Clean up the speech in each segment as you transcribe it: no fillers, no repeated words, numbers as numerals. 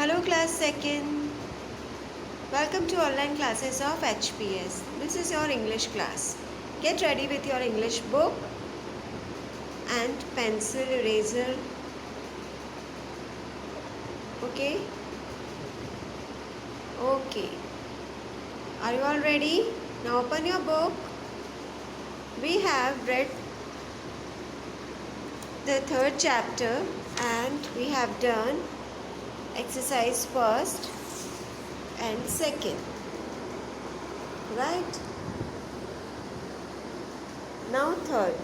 Hello class 2nd. Welcome to online classes of HPS. This is your English class. Get ready with your English book and pencil, eraser. Okay? Okay. Are you all ready? Now open your book. We have read the 3rd chapter and we have done exercise 1st and 2nd. Right? Now 3rd.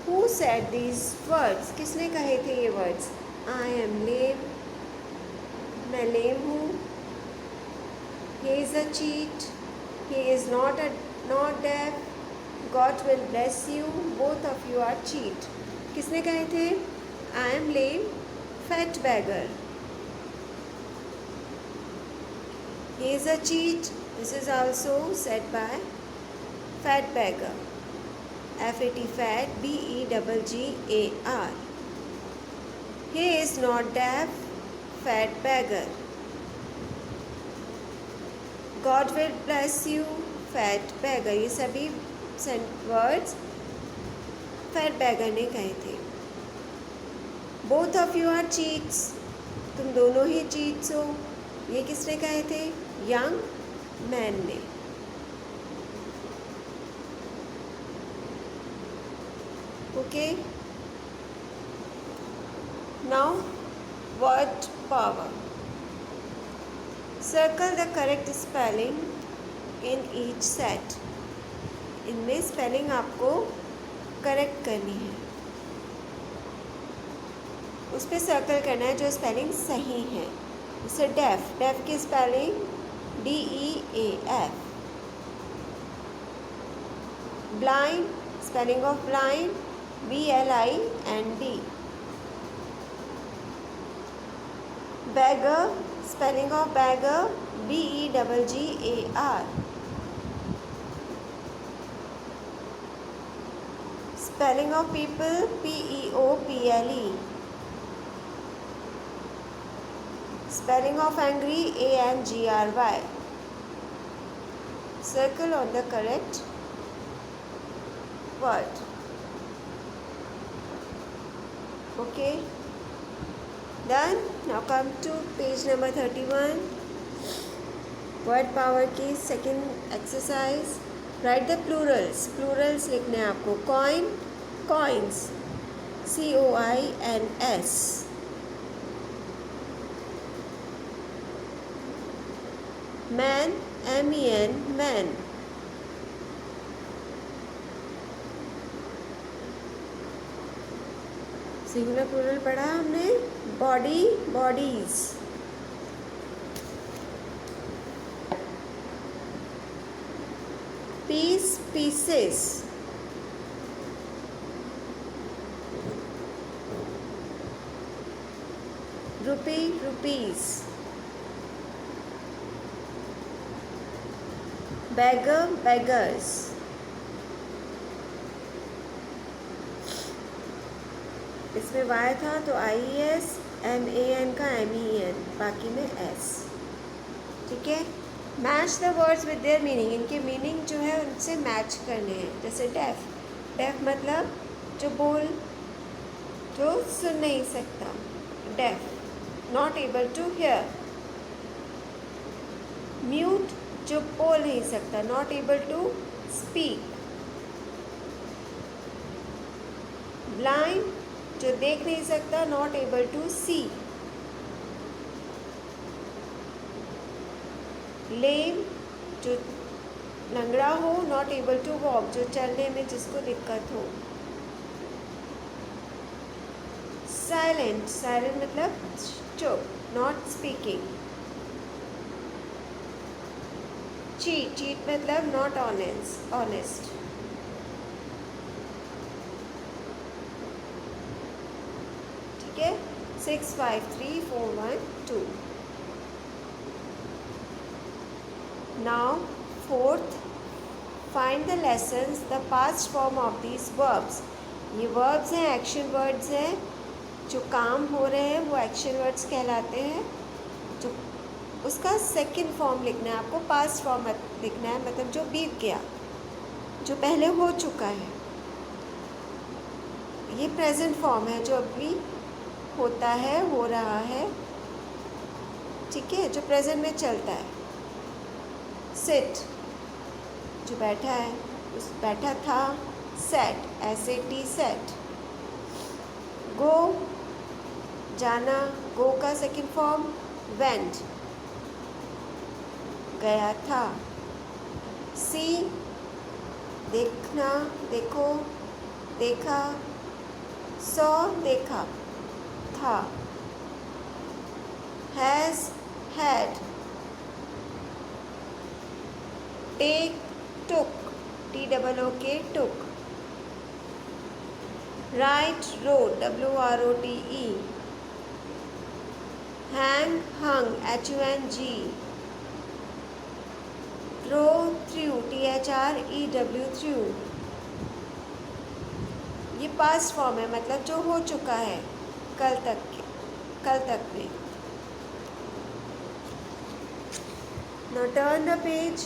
Who said these words? किसने कहे थे ये words? I am lame. मैं lame हूँ. He is a cheat. He is not deaf. God will bless you. Both of you are cheat. किसने कहे थे? I am lame. Fat beggar. He is a cheat. This is also said by fat beggar. F-A-T fat, B-E-G-G-A-R. He is not deaf, fat beggar. God will bless you, fat beggar. ये सभी words fat beggar ने कहे थे. Both of you are cheats. तुम दोनों ही cheats हो. ये किसने कहे थे? Young man ने. Okay. Now, word power. Circle the correct spelling in each set. इनमें spelling आपको correct करनी है. उस पर circle करना है जो spelling सही है. जैसे deaf. Deaf की spelling D-E-A-F. Blind. Spelling of blind B-L-I-N-D. Beggar. Spelling of beggar B-E-G-G-A-R. Spelling of people P-E-O-P-L-E. Spelling of angry A-N-G-R-Y. Circle on the correct word. Okay, done. Now come to page number 31. Word power की second exercise. Write the plurals. Plurals लिखने हैं आपको. Coin, coins. C-O-I-N-S. Man, M-E-N, man. Singular plural पढ़ा हमने. Body, bodies. Piece, pieces. Rupee, rupees. Beggar, beggars. इसमें Y था तो IES, MAN का MEN, बाकी में S. ठीक है. Match the words with their meaning. इनके मीनिंग जो है उनसे मैच करने हैं. जैसे डेफ. डेफ मतलब जो सुन नहीं सकता. Deaf, not able to hear. Mute, जो बोल नहीं सकता. Not able to speak. Blind, जो देख नहीं सकता. Not able to see. Lame, जो लंगड़ा हो. नॉट एबल टू वॉक, जो चलने में जिसको दिक्कत हो. साइलेंट, साइलेंट मतलब चुप. Not speaking. चीट, चीट मतलब नॉट ऑनेस्ट. ठीक है. 6, 5, 3, 4, 1, 2. Now, 4th, find the lessons, the past form of these verbs. ये verbs हैं, action words हैं. जो काम हो रहे हैं वो एक्शन वर्ड्स कहलाते हैं. जो उसका सेकंड फॉर्म लिखना है आपको, पास्ट फॉर्म लिखना है, मतलब जो बीत गया, जो पहले हो चुका है। ये प्रेजेंट फॉर्म है जो अभी होता है, हो रहा है, ठीक है, जो प्रेजेंट में चलता है। सिट, जो बैठा है, उस बैठा था। Set, SAT set. गो, जाना, गो का सेकंड फॉर्म वेंट, गया था। सी, देखना, देखो, देखा। सॉ, देखा था। Has, had. Take, took, TOOK, took. Write, wrote, WROTE। Hang, hung, HUNG। Throw, threw, THREW, threw. ये पास्ट फॉर्म है, मतलब जो हो चुका है कल तक में। Now turn the page.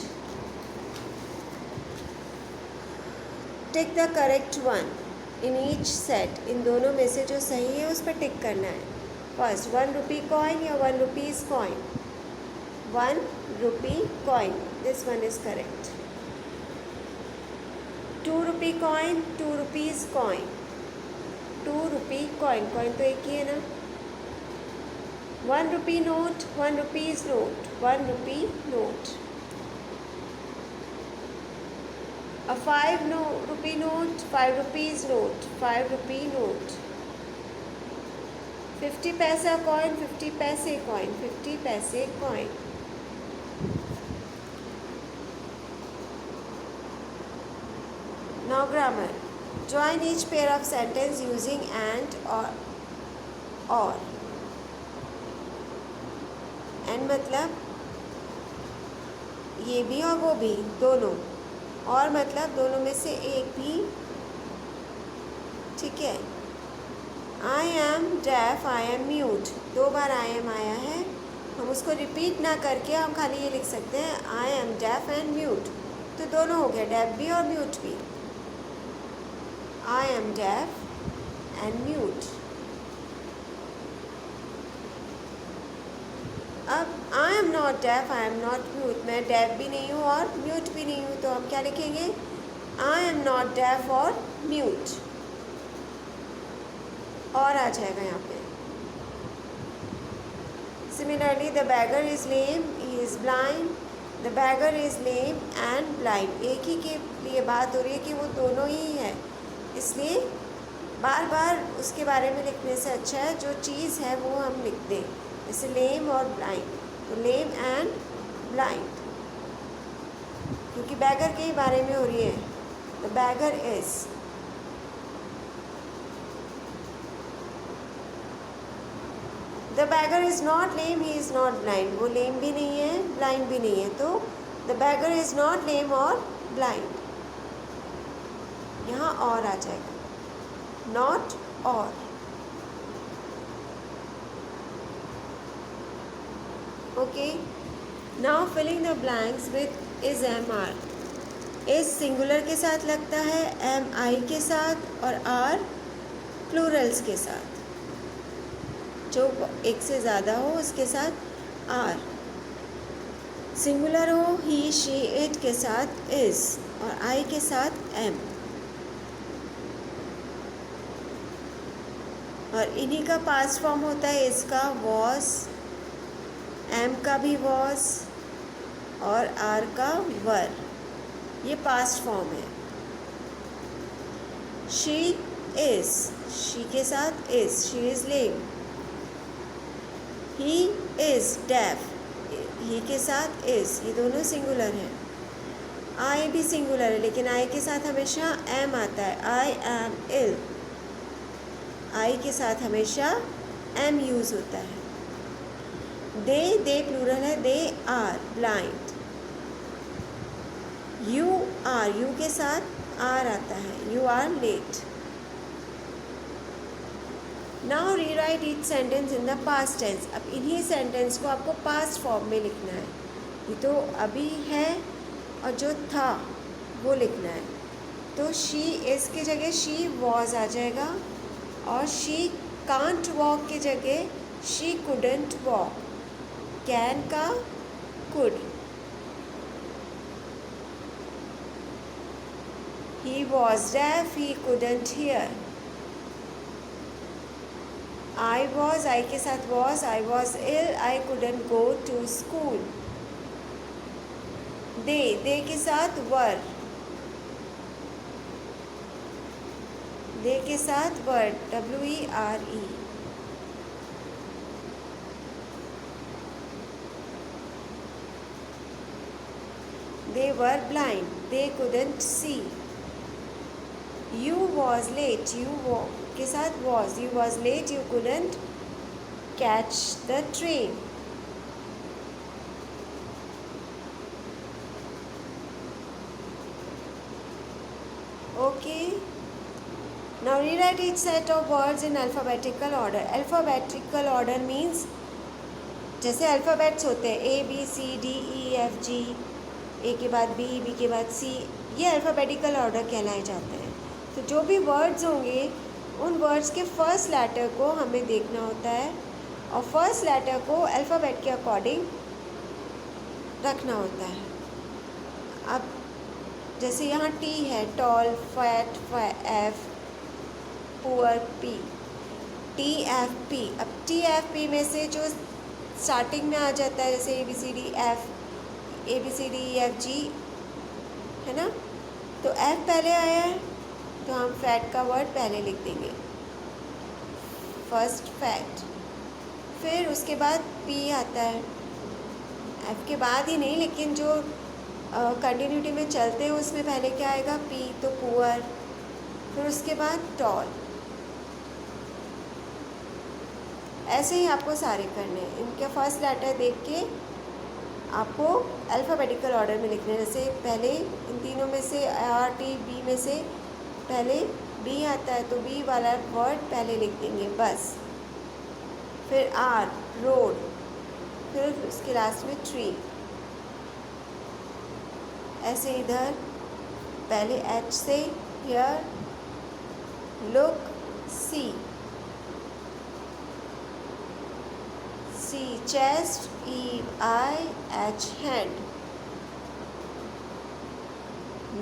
Tick the correct one in each set. इन दोनों में से जो सही है उस पर टिक करना है। फर्स्ट, 1 rupee coin या 1 rupees coin? 1 rupee coin. This one is correct. 2 rupee coin, 2 rupees coin. 2 rupee coin. Coin तो एक ही है ना। 1 rupee note, 1 rupees note. 1 rupee note. A 5 rupee note, 5 rupees note. 5 rupee note. 50 पैसा coin, 50 पैसे coin. 50 पैसे coin. Now grammar. Join each pair of sentence using and or. And मतलब ये भी और वो भी, दोनों। और मतलब दोनों में से एक भी, ठीक है। I am deaf, I am mute। 2 bar I am आया है, हम उसको रिपीट ना करके हम खाली ये लिख सकते हैं I am deaf and mute। तो दोनों हो गया, deaf भी और mute भी। I am deaf and mute। अब I am not deaf, I am not mute। मैं deaf भी नहीं हूँ और mute भी नहीं हूँ, तो हम क्या लिखेंगे? I am not deaf और mute। और आ जाएगा यहाँ पे। Similarly, the beggar is lame, he is blind। The beggar is lame and blind। एक ही के लिए बात हो रही है कि वो दोनों ही है, इसलिए बार बार उसके बारे में लिखने से अच्छा है जो चीज़ है वो हम लिख दें। जैसे लेम और ब्लाइंड, तो लेम एंड ब्लाइंड, क्योंकि बैगर के ही बारे में हो रही है। The beggar is, the beggar is not lame, he is not blind. वो लेम भी नहीं है, ब्लाइंड भी नहीं है, तो the beggar is not lame और ब्लाइंड। यहाँ और आ जाएगा, नॉट और। Okay, now filling the blanks with is am are. Is singular के साथ लगता है, एम आई के साथ और आर प्लूरल्स के साथ। जो एक से ज़्यादा हो उसके साथ आर। सिंगुलर हो ही शी इट के साथ इज और आई के साथ एम। और इन्हीं का पास्ट फॉर्म होता है इसका वॉज, एम का भी वॉज और आर का वर। ये पास्ट फॉर्म है। शी इज, शी के साथ is, she is lame. He is deaf, he के साथ इज, ये दोनों सिंगुलर हैं। आई भी सिंगुलर है, लेकिन आई के साथ हमेशा एम आता है। आई एम इल, आई के साथ हमेशा एम यूज़ होता है। दे प्लूरल है, they are blind. You are, you के साथ आर आता है, you are late. Now rewrite each sentence in the past tense. अब इन्हीं सेंटेंस को आपको पास्ट फॉर्म में लिखना है. ये तो अभी है और जो था वो लिखना है. तो शी इज़ की जगह शी वॉज आ जाएगा और शी कांट वॉक की जगह शी कुडंट वॉक. कैन का could. He was deaf, he couldn't hear. I के साथ I was ill, I couldn't go to school. They के साथ were. They के साथ were, WERE. They were blind, they couldn't see. You was late, के साथ was. You was late, you couldn't catch the train. Okay. Now rewrite each set of words in alphabetical order. Alphabetical order means जैसे alphabets होते हैं ABCDEFG, ए के बाद B के बाद सी, ये अल्फ़ाबेटिकल ऑर्डर कहलाए जाते हैं. तो जो भी वर्ड्स होंगे उन वर्ड्स के फर्स्ट लेटर को हमें देखना होता है और फर्स्ट लेटर को अल्फ़ाबेट के अकॉर्डिंग रखना होता है. अब जैसे यहाँ टी है, tall, fat, F, poor, P, TFP. अब TFP में से जो स्टार्टिंग में आ जाता है जैसे ABCDEFG है ना, तो F पहले आया है तो हम फैट का वर्ड पहले लिख देंगे, फर्स्ट फैट. फिर उसके बाद P आता है, F के बाद ही नहीं लेकिन जो कंटिन्यूटी में चलते हैं उसमें पहले क्या आएगा, P, तो पुअर. फिर उसके बाद टॉल. ऐसे ही आपको सारे करने हैं. इनके फर्स्ट लेटर देख के आपको अल्फ़ाबेटिकल ऑर्डर में लिखना है. जैसे पहले इन तीनों में से RTB में से पहले B आता है तो B वाला वर्ड पहले लिख देंगे बस. फिर R, रोड. फिर उसके लास्ट में ट्री. ऐसे इधर पहले H से here, look, see, chest, EIH, hand.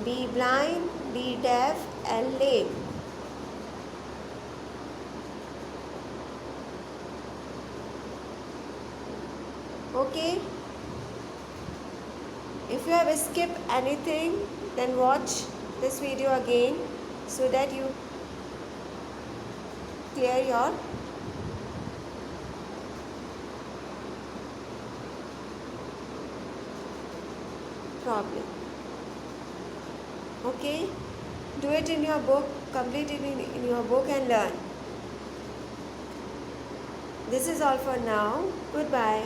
B, blind, D, deaf, L, lame. Okay. If you have skipped anything, then watch this video again so that you clear your problem. Okay, do it in your book, complete it in your book and learn. This is all for now. Goodbye.